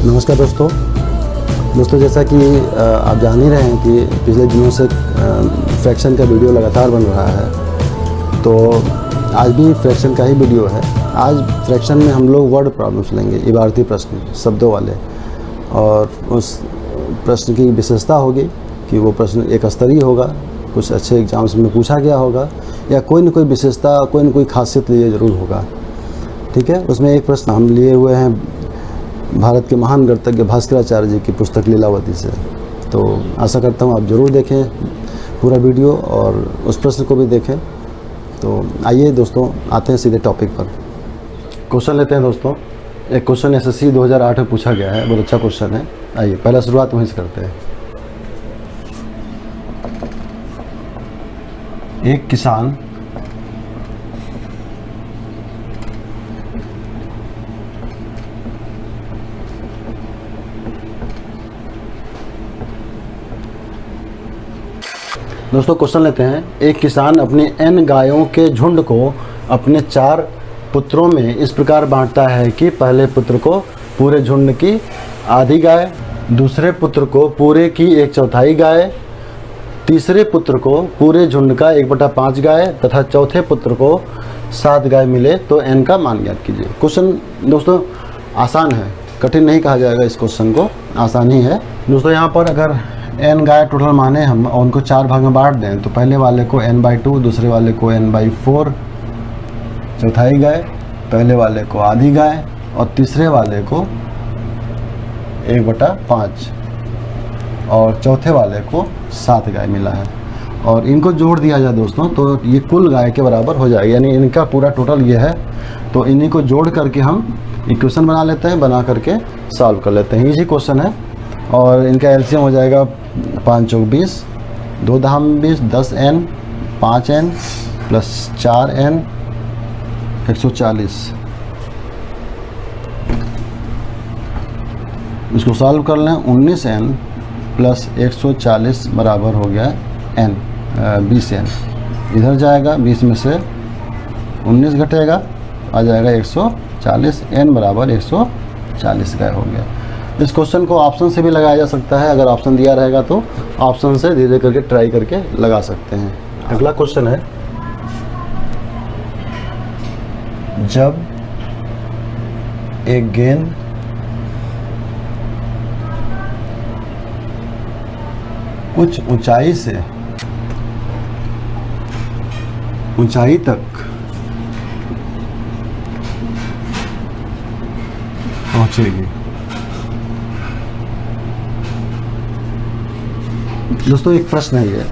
नमस्कार दोस्तों, जैसा कि आप जान ही रहे हैं कि पिछले दिनों से फ्रैक्शन का वीडियो लगातार बन रहा है। तो आज भी फ्रैक्शन का ही वीडियो है। आज फ्रैक्शन में हम लोग वर्ड प्रॉब्लम्स लेंगे, इबारती प्रश्न, शब्दों वाले। और उस प्रश्न की विशेषता होगी कि वो प्रश्न एक स्तरीय होगा, कुछ अच्छे एग्जाम्स में पूछा गया होगा, या कोई न कोई विशेषता, कोई न कोई खासियत लिए ज़रूर होगा। ठीक है। उसमें एक प्रश्न हम लिए हुए हैं भारत के महान गणितज्ञ भास्कराचार्य जी की पुस्तक लीलावती से। तो आशा करता हूँ आप ज़रूर देखें पूरा वीडियो और उस प्रश्न को भी देखें। तो आइए दोस्तों, आते हैं सीधे टॉपिक पर। क्वेश्चन लेते हैं दोस्तों। एक क्वेश्चन SSC 2008 में पूछा गया है, बहुत अच्छा क्वेश्चन है। आइए पहला शुरुआत वहीं से करते हैं। एक किसान दोस्तों क्वेश्चन लेते हैं। एक किसान अपने N गायों के झुंड को अपने 4 पुत्रों में इस प्रकार बांटता है कि पहले पुत्र को पूरे झुंड की आधी गाय, दूसरे पुत्र को पूरे की 1/4 गाय, तीसरे पुत्र को पूरे झुंड का 1/5 गाय तथा चौथे पुत्र को 7 गाय मिले तो N का मान ज्ञात कीजिए। क्वेश्चन दोस्तों आसान है, कठिन नहीं कहा जाएगा इस क्वेश्चन को, आसान ही है दोस्तों। यहाँ पर अगर N गाय टोटल माने हम और उनको 4 भाग में बांट दें तो पहले वाले को N/2, दूसरे वाले को N/4, चौथाई गाय, पहले वाले को आधी गाय और तीसरे वाले को 1/5 और चौथे वाले को 7 गाय मिला है। और इनको जोड़ दिया जाए दोस्तों तो ये कुल गाय के बराबर हो जाएगा, यानी इनका पूरा टोटल ये है। तो इन्हीं को जोड़ करके हम इक्वेशन बना लेते हैं, बना करके सॉल्व कर लेते हैं। इजी क्वेश्चन है और इनका एलसीएम हो जाएगा 5 चौक 20, 2 धाम 20, 10N, 5N प्लस 4N 140। इसको सॉल्व कर लें। 19N प्लस 140 बराबर हो गया N 20N। इधर जाएगा, 20 में से 19 घटेगा, आ जाएगा 140। N बराबर 140 गाय हो गया। इस क्वेश्चन को ऑप्शन से भी लगाया जा सकता है, अगर ऑप्शन दिया रहेगा तो ऑप्शन से धीरे करके ट्राई करके लगा सकते हैं। अगला क्वेश्चन है, जब एक गेंद कुछ ऊंचाई तक पहुंचेगी। दोस्तों एक प्रश्न है,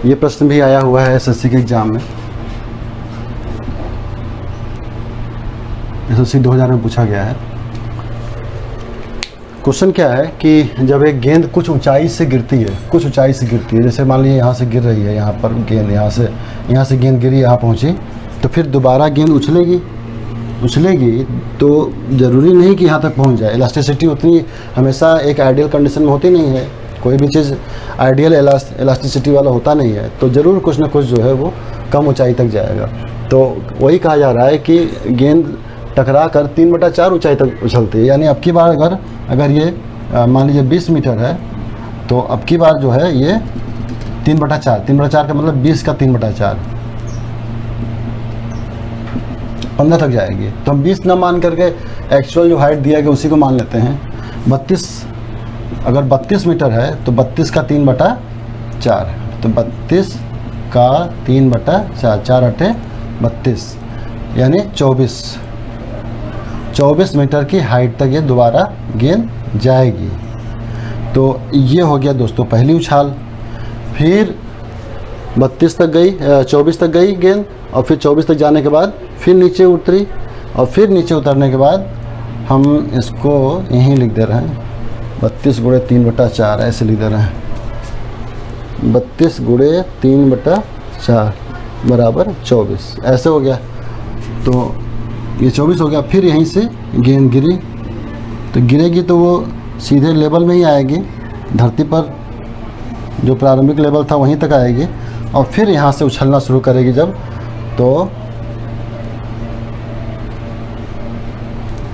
ये प्रश्न भी आया हुआ है SSC के एग्जाम में। SSC 2000 में पूछा गया है। क्वेश्चन क्या है कि जब एक गेंद कुछ ऊंचाई से गिरती है, जैसे मान लीजिए यहाँ से गिर रही है, यहाँ पर गेंद यहाँ से गेंद गिरी, यहाँ पहुँची, तो फिर दोबारा गेंद उछलेगी तो ज़रूरी नहीं कि यहाँ तक पहुँच जाए। इलास्टिसिटी उतनी हमेशा एक आइडियल कंडीशन में होती नहीं है, कोई भी चीज़ आइडियल इलास्टिसिटी वाला होता नहीं है, तो ज़रूर कुछ ना कुछ जो है वो कम ऊंचाई तक जाएगा। तो वही कहा जा रहा है कि गेंद टकरा कर 3/4 ऊंचाई तक उछलती है। यानी अब की बार अगर ये मान लीजिए 20 मीटर है तो अब की बार जो है ये 3/4 का मतलब 20 का 3/4 15 तक जाएगी। तो हम 20 ना मान करके एक्चुअल जो हाइट दिया गया उसी को मान लेते हैं। 32, अगर 32 मीटर है तो 32 का 3/4, तो 32 का 3/4, 4 8 32, यानी 24 मीटर की हाइट तक ये दोबारा गेंद जाएगी। तो ये हो गया दोस्तों पहली उछाल। फिर 32 तक गई, 24 तक गई गेंद, और फिर 24 तक जाने के बाद फिर नीचे उतरी, और फिर नीचे उतरने के बाद हम इसको यहीं लिख दे रहे हैं 32 × 3/4, ऐसे लिख दे रहे हैं 32 × 3/4 बराबर 24, ऐसे हो गया। तो ये 24 हो गया। फिर यहीं से गेंद गिरी, तो गिरेगी तो वो सीधे लेवल में ही आएगी, धरती पर जो प्रारंभिक लेवल था वहीं तक आएगी, और फिर यहाँ से उछलना शुरू करेगी जब, तो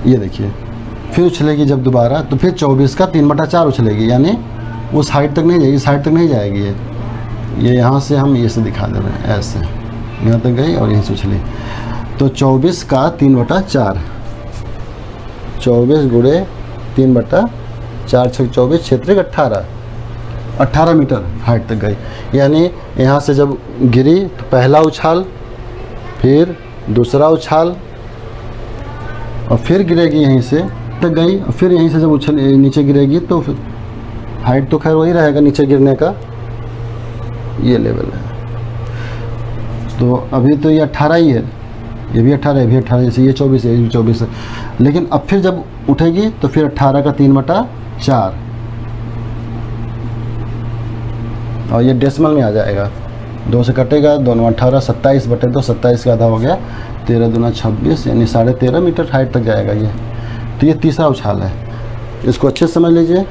ये देखिए फिर उछलेगी जब दोबारा तो फिर 24 का 3/4 उछलेगी, यानी उस हाइट तक नहीं जाएगी, इस हाइट तक नहीं जाएगी। ये यहाँ से हम ये से दिखा दे रहे हैं, ऐसे यहाँ तक गई और यहीं से उछली। तो 24 का 3/4, 24 गुणे 3/4, 4×6 = 24, 18 मीटर हाइट तक गई। यानी यहाँ से जब गिरी तो पहला उछाल, फिर दूसरा उछाल, और फिर गिरेगी यहीं से तक गई, और फिर यहीं से जब उछल नीचे गिरेगी तो फिर हाइट तो खैर वही रहेगा नीचे गिरने का, ये लेवल है। तो अभी तो ये 18 ही है, ये भी 18 है, ये भी 18, जैसे ये 24 है, ये भी 24 है। लेकिन अब फिर जब उठेगी तो फिर 18 का 3/4, और ये डेसिमल में आ जाएगा, 2 से कटेगा, 2 18, 27/2, 27 का आधा हो गया, 13 दूना 26, यानी 13.5 मीटर हाइट तक जाएगा ये। तो ये तीसरा उछाल है, इसको अच्छे से समझ लीजिए।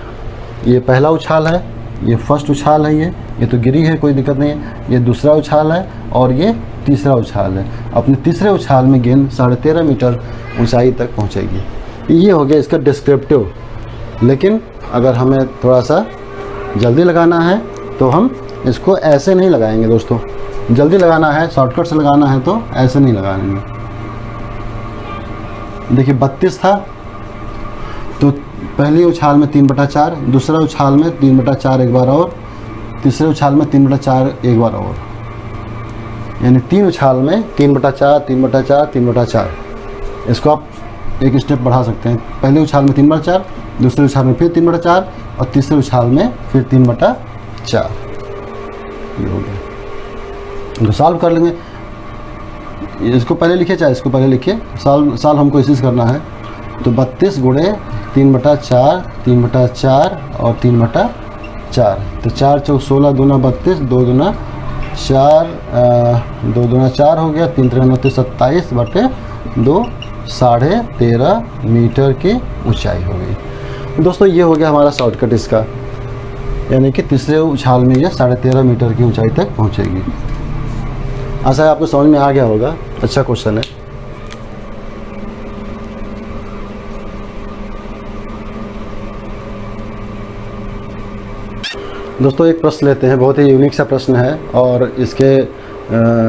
ये पहला उछाल है, ये फर्स्ट उछाल है, ये तो गिरी है, कोई दिक्कत नहीं है। ये दूसरा उछाल है और ये तीसरा उछाल है। अपने तीसरे उछाल में गेंद 13.5 मीटर ऊंचाई तक पहुंचेगी। ये हो गया इसका डिस्क्रिप्टिव। लेकिन अगर हमें थोड़ा सा जल्दी लगाना है तो हम इसको ऐसे नहीं लगाएंगे दोस्तों। जल्दी लगाना है, शॉर्टकट से लगाना है तो ऐसे नहीं लगाएंगे। देखिए 32 था तो पहली उछाल में 3/4, दूसरा उछाल में 3/4 एक बार और, तीसरे उछाल में 3/4 एक बार और, यानी 3 उछाल में 3/4, 3/4, 3/4। इसको आप एक स्टेप बढ़ा सकते हैं। पहले उछाल में 3/4, दूसरे उछाल में फिर 3/4, और तीसरे उछाल में फिर 3/4। ये हो गया। इनको सॉल्व कर लेंगे। इसको पहले लिखिए चाहे इसको पहले लिखिए, सॉल्व हमको कोशिश करना है। तो 32 गुणे 3/4, 3/4 और 3/4। तो 4 × 16 दूना 32, 2 दूना 4, 2 दूना 4 हो गया, 3 × 3 = 27/2, 13.5 मीटर की ऊंचाई हो गई। दोस्तों ये हो गया हमारा शॉर्टकट इसका, यानी कि तीसरे उछाल में ये 13.5 मीटर की ऊंचाई तक पहुंचेगी। आशा है आपको समझ में आ गया होगा। अच्छा क्वेश्चन है। दोस्तों एक प्रश्न लेते हैं, बहुत ही यूनिक सा प्रश्न है, और इसके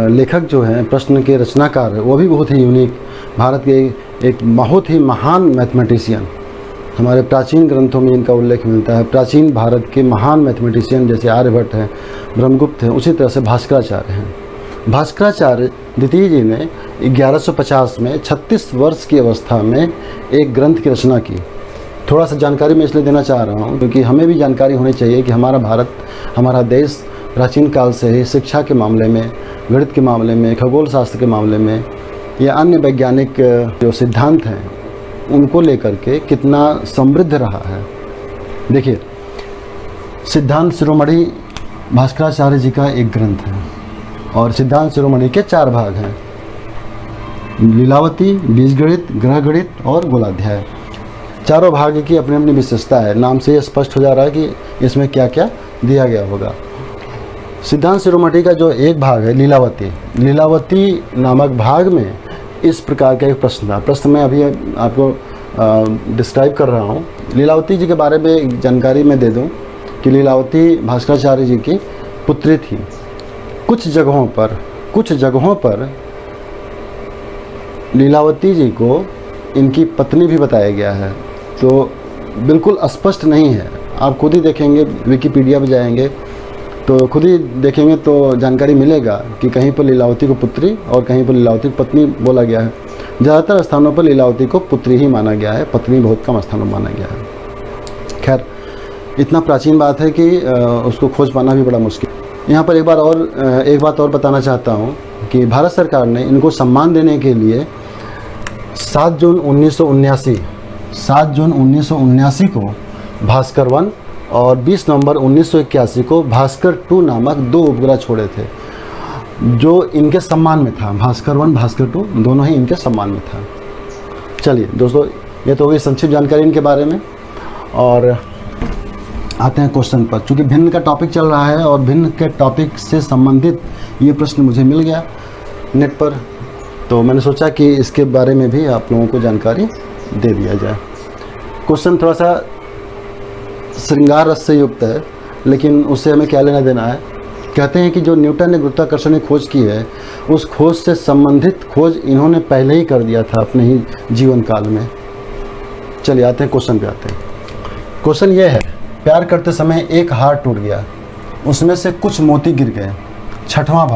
लेखक जो हैं, प्रश्न के रचनाकार वो भी बहुत ही यूनिक, भारत के एक बहुत ही महान मैथमेटिशियन। हमारे प्राचीन ग्रंथों में इनका उल्लेख मिलता है। प्राचीन भारत के महान मैथमेटिशियन जैसे आर्यभट्ट हैं, ब्रह्मगुप्त हैं, उसी तरह से भास्कराचार्य हैं। भास्कराचार्य द्वितीय जी ने 1150 में 36 वर्ष की अवस्था में एक ग्रंथ की रचना की। थोड़ा सा जानकारी मैं इसलिए देना चाह रहा हूँ क्योंकि हमें भी जानकारी होनी चाहिए कि हमारा भारत, हमारा देश प्राचीन काल से ही शिक्षा के मामले में, गणित के मामले में, खगोल शास्त्र के मामले में या अन्य वैज्ञानिक जो सिद्धांत हैं उनको लेकर के कितना समृद्ध रहा है। देखिए, सिद्धांत शिरोमणि भास्कराचार्य जी का एक ग्रंथ है, और सिद्धांत शिरोमणि के 4 भाग हैं: लीलावती, बीजगणित, ग्रहगणित और गोलाध्याय। चारों भाग की अपनी अपनी विशेषता है। नाम से ये स्पष्ट हो जा रहा है कि इसमें क्या क्या दिया गया होगा। सिद्धांत शिरोमणि का जो एक भाग है लीलावती, लीलावती नामक भाग में इस प्रकार का एक प्रश्न था। प्रश्न मैं अभी आपको डिस्क्राइब कर रहा हूँ। लीलावती जी के बारे में जानकारी मैं दे दूँ कि लीलावती भास्कराचार्य जी की पुत्री थी। कुछ जगहों पर लीलावती जी को इनकी पत्नी भी बताया गया है, तो बिल्कुल स्पष्ट नहीं है। आप खुद ही देखेंगे, विकिपीडिया पे जाएंगे तो खुद ही देखेंगे तो जानकारी मिलेगा कि कहीं पर लीलावती को पुत्री और कहीं पर लीलावती को पत्नी बोला गया है। ज़्यादातर स्थानों पर लीलावती को पुत्री ही माना गया है, पत्नी बहुत कम स्थानों में माना गया है। खैर, इतना प्राचीन बात है कि उसको खोज पाना भी बड़ा मुश्किल। यहाँ पर एक बात और बताना चाहता हूँ कि भारत सरकार ने इनको सम्मान देने के लिए 7 जून 1979 को भास्कर 1 और 20 नवंबर 1981 को भास्कर 2 नामक 2 उपग्रह छोड़े थे, जो इनके सम्मान में था। भास्कर 1, भास्कर 2 दोनों ही इनके सम्मान में था। चलिए दोस्तों, ये तो हो गई संक्षिप्त जानकारी इनके बारे में, और आते हैं क्वेश्चन पर। चूँकि भिन्न का टॉपिक चल रहा है और भिन्न के टॉपिक से संबंधित ये प्रश्न मुझे मिल गया नेट पर, तो मैंने सोचा कि इसके बारे में भी आप लोगों को जानकारी दे दिया जाए। क्वेश्चन थोड़ा सा श्रृंगार रस से युक्त है, लेकिन उससे हमें क्या लेना देना है। कहते हैं कि जो न्यूटन ने गुरुत्वाकर्षण की खोज की है, उस खोज से संबंधित खोज इन्होंने पहले ही कर दिया था अपने ही जीवन काल में। चलिए आते हैं क्वेश्चन पे आते हैं। क्वेश्चन ये है, प्यार करते समय एक हार टूट गया, उसमें से कुछ मोती गिर गए। छठवां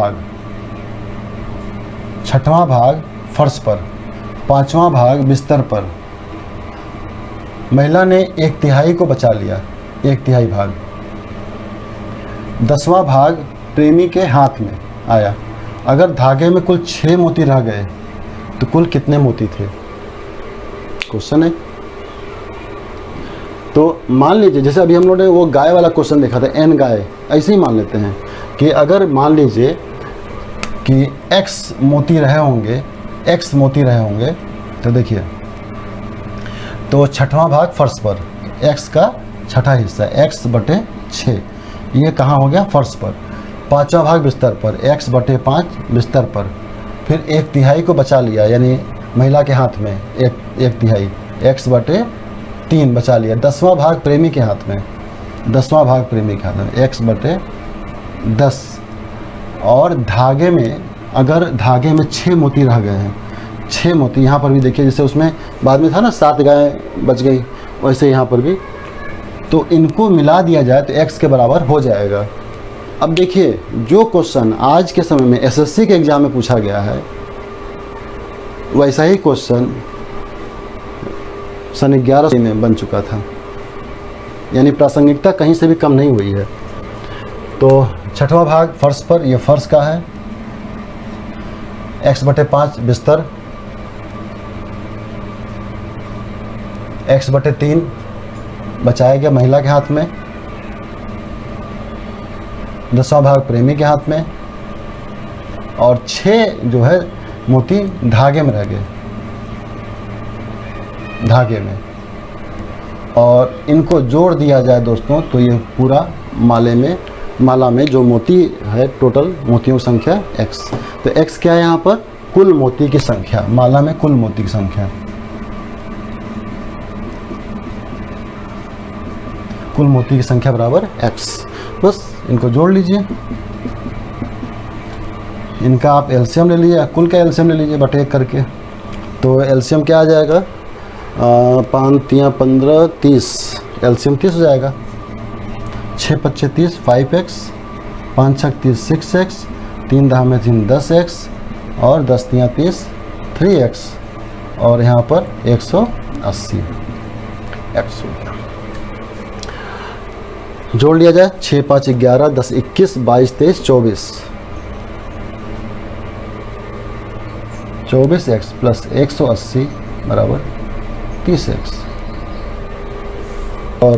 भाग फर्श पर, पांचवां भाग बिस्तर पर। महिला ने 1/3 को बचा लिया, 1/3 भाग। 10वां भाग प्रेमी के हाथ में आया। अगर धागे में कुल 6 मोती रह गए तो कुल कितने मोती थे? क्वेश्चन है। तो मान लीजिए, जैसे अभी हम लोगों ने वो गाय वाला क्वेश्चन देखा था, n गाय, ऐसे ही मान लेते हैं कि अगर मान लीजिए कि x मोती रहे होंगे, तो देखिए, तो छठवां भाग फर्श पर, x का छठा हिस्सा, x/6, ये कहाँ हो गया? फर्श पर। पांचवा भाग बिस्तर पर, x/5 बिस्तर पर। फिर 1/3 को बचा लिया, यानी महिला के हाथ में 1/3, x/3 बचा लिया। 10वां भाग प्रेमी के हाथ में, x/10। और धागे में, अगर धागे में 6 मोती रह गए हैं, 6 मोती, यहाँ पर भी देखिए, जैसे उसमें बाद में था ना 7 गाय बच गई, वैसे यहाँ पर भी, तो इनको मिला दिया जाए तो x के बराबर हो जाएगा। अब देखिए, जो क्वेश्चन आज के समय में एसएससी के एग्ज़ाम में पूछा गया है, वैसा ही क्वेश्चन सन 1100 में बन चुका था, यानी प्रासंगिकता कहीं से भी कम नहीं हुई है। तो छठवां भाग फर्श पर, यह फर्श का है, x/5 बिस्तर, x/3 बचाया गया महिला के हाथ में। 10वां भाग प्रेमी के हाथ में, और 6 जो है मोती धागे में रह गए, धागे में। और इनको जोड़ दिया जाए दोस्तों, तो ये पूरा माला में जो मोती है, टोटल मोतियों की संख्या x। तो x क्या है यहाँ पर? कुल मोती की संख्या, माला में कुल मोती की संख्या, कुल मोती की संख्या बराबर x। बस इनको जोड़ लीजिए, इनका आप एलसीएम ले लीजिए, कुल का एलसीएम ले लीजिए बटे 1 करके। तो एलसीएम क्या आ जाएगा? 5 3 15 30, एलसीएम 30 हो जाएगा। 6 5 30, 5x, 5 6 30, 6x, 3 3 10x, और 10 3 30, 3x, और यहाँ पर 180 x हो गया। जोड़ लिया जाए, 6 5 11, 10 21, 22 23 24, 24x प्लस 180 बराबर 30x, और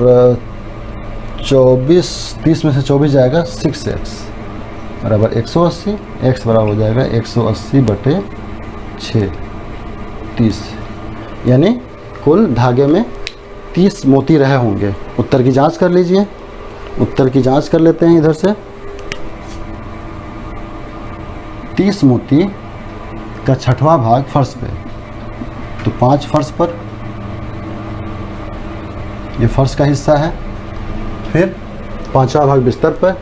30 में से 24 जाएगा, 6x बराबर 180, x बराबर हो जाएगा 180/6, 30, यानी कुल धागे में 30 मोती रहे होंगे। उत्तर की जांच कर लीजिए, उत्तर की जांच कर लेते हैं इधर से। 30 मोती का छठवां भाग फर्श पे, तो 5 फर्श पर, ये फर्श का हिस्सा है। फिर 5वां भाग बिस्तर पर,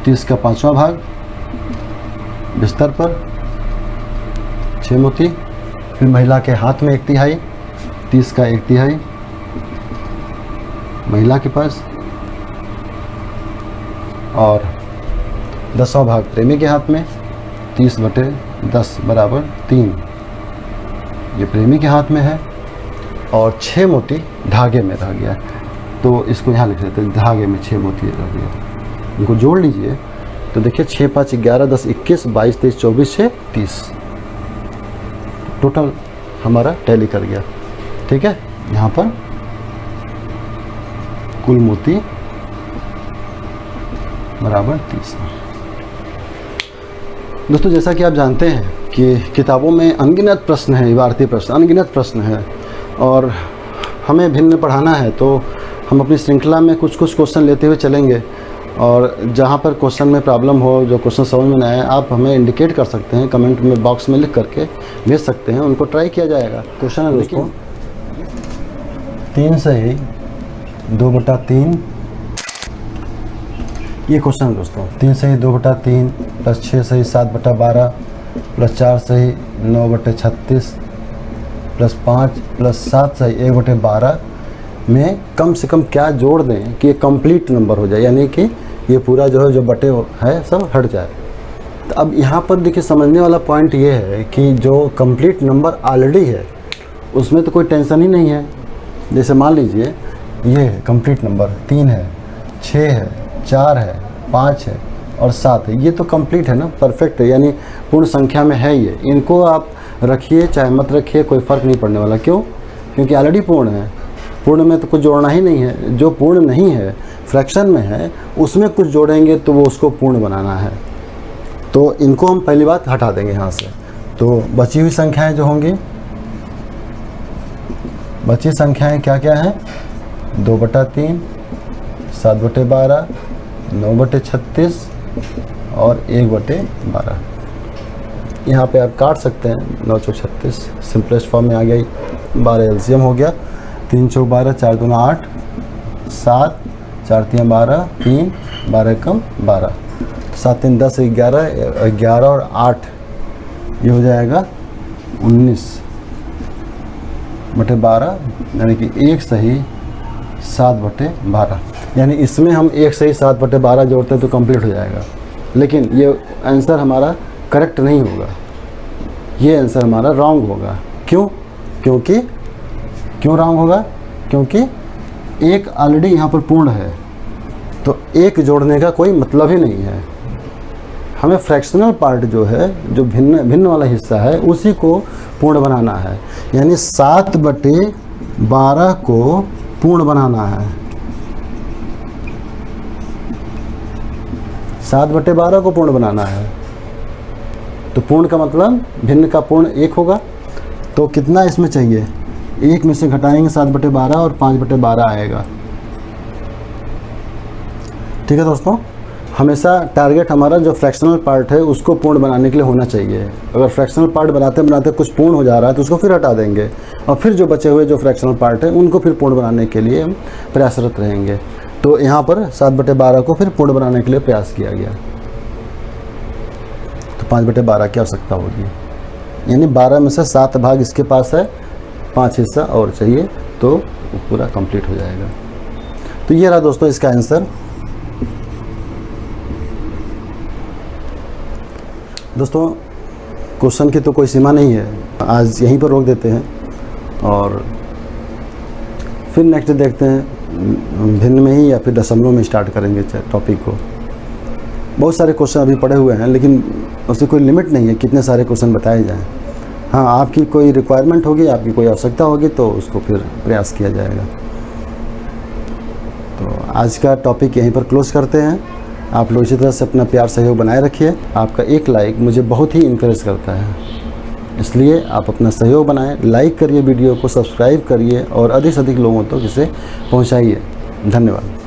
30 का 5वां भाग बिस्तर पर, 6 मोती। फिर महिला के हाथ में 1/3, 30 का 1/3 महिला के पास, और 10वां भाग प्रेमी के हाथ में, 30/10 बराबर 3, ये प्रेमी के हाथ में है। और 6 मोती धागे में रह गया, तो इसको यहाँ लिख लेते हैं, धागे में 6 मोती रह गया। इनको जोड़ लीजिए, तो देखिए 6 5 11, 10 21, 22 23 24, 6 30, टोटल हमारा टैली कर गया। ठीक है, यहाँ पर कुल मोती बराबर 30। दोस्तों, जैसा कि आप जानते हैं कि किताबों में अनगिनत प्रश्न है, इबारती प्रश्न, अनगिनत प्रश्न है, और हमें भिन्न पढ़ाना है, तो हम अपनी श्रृंखला में कुछ क्वेश्चन लेते हुए चलेंगे। और जहाँ पर क्वेश्चन में प्रॉब्लम हो, जो क्वेश्चन समझ में ना आए, आप हमें इंडिकेट कर सकते हैं, कमेंट में बॉक्स में लिख करके भेज सकते हैं, उनको ट्राई किया जाएगा। क्वेश्चन है दोस्तों, 3 सही 2/3, ये क्वेश्चन है दोस्तों। 3 सही 2/3 प्लस 6 सही 7/12 प्लस 4 सही 9/36 प्लस 5 प्लस 7 सही 1/12 में कम से कम क्या जोड़ दें कि ये कंप्लीट नंबर हो जाए, यानी कि ये पूरा जो है जो बटे है सब हट जाए। तो अब यहाँ पर देखिए समझने वाला पॉइंट ये है कि जो कंप्लीट नंबर ऑलरेडी है उसमें तो कोई टेंशन ही नहीं है। जैसे मान लीजिए ये है कंप्लीट नंबर 3 है, 6 है, 4 है, 5 है और 7 है, ये तो कंप्लीट है ना, परफेक्ट है, यानी पूर्ण संख्या में है ये। इनको आप रखिए चाहे मत रखिए, कोई फ़र्क नहीं पड़ने वाला। क्यों? क्योंकि ऑलरेडी पूर्ण है। पूर्ण में तो कुछ जोड़ना ही नहीं है। जो पूर्ण नहीं है, फ्रैक्शन में है, उसमें कुछ जोड़ेंगे तो वो उसको पूर्ण बनाना है। तो इनको हम पहली बात हटा देंगे यहाँ से। तो बची हुई संख्याएं जो होंगी, बची संख्याएं क्या क्या हैं? 2/3, 7/12, 9/36 और 1/12। यहाँ पे आप काट सकते हैं। 9 चौक 36 सिंपलेस्ट फॉर्म में आ गई। 12 एलसीएम हो गया। 3 चौक 12, 4 दूना 8, 7, 4 3 12, 3 12 कम 12, 7 3 10, 11, 11 और 8 ये हो जाएगा 19/12, यानी कि 1 सही 7/12। यानी इसमें हम 1 सही 7/12 जोड़ते हैं तो कंप्लीट हो जाएगा। लेकिन ये आंसर हमारा करेक्ट नहीं होगा, ये आंसर हमारा रॉन्ग होगा। क्यों? क्यों रॉन्ग होगा? क्योंकि एक ऑलरेडी यहाँ पर पूर्ण है, तो एक जोड़ने का कोई मतलब ही नहीं है। हमें फ्रैक्शनल पार्ट जो है, जो भिन्न वाला हिस्सा है, उसी को पूर्ण बनाना है। यानी 7/12 को पूर्ण बनाना है। 7/12 को पूर्ण बनाना है। तो पूर्ण का मतलब भिन्न का पूर्ण 1 होगा। तो कितना इसमें चाहिए? 1 में से घटाएंगे 7/12 और 5/12 आएगा। ठीक है दोस्तों, हमेशा टारगेट हमारा जो फ्रैक्शनल पार्ट है उसको पूर्ण बनाने के लिए होना चाहिए। अगर फ्रैक्शनल पार्ट बनाते बनाते कुछ पूर्ण हो जा रहा है तो उसको फिर हटा देंगे, और फिर जो बचे हुए जो फ्रैक्शनल पार्ट है उनको फिर पूर्ण बनाने के लिए हम प्रयासरत रहेंगे। तो यहाँ पर 7/12 को फिर पूर्ण बनाने के लिए प्रयास किया गया। तो 5/12 की आवश्यकता होगी, यानी 12 में से 7 भाग इसके पास है, 5 हिस्सा और चाहिए, तो वो पूरा कंप्लीट हो जाएगा। तो ये रहा दोस्तों इसका आंसर। दोस्तों क्वेश्चन की तो कोई सीमा नहीं है, आज यहीं पर रोक देते हैं और फिर नेक्स्ट देखते हैं भिन्न में ही या फिर दशमलव में स्टार्ट करेंगे टॉपिक को। बहुत सारे क्वेश्चन अभी पड़े हुए हैं, लेकिन उसकी कोई लिमिट नहीं है कितने सारे क्वेश्चन बताए जाएं। हाँ, आपकी कोई रिक्वायरमेंट होगी, आपकी कोई आवश्यकता होगी तो उसको फिर प्रयास किया जाएगा। तो आज का टॉपिक यहीं पर क्लोज करते हैं। आप लोग इसी तरह से अपना प्यार सहयोग बनाए रखिए। आपका एक लाइक मुझे बहुत ही इनकरेज करता है, इसलिए आप अपना सहयोग बनाएं। लाइक करिए, वीडियो को सब्सक्राइब करिए और अधिक से अधिक लोगों तक इसे पहुंचाइए। धन्यवाद।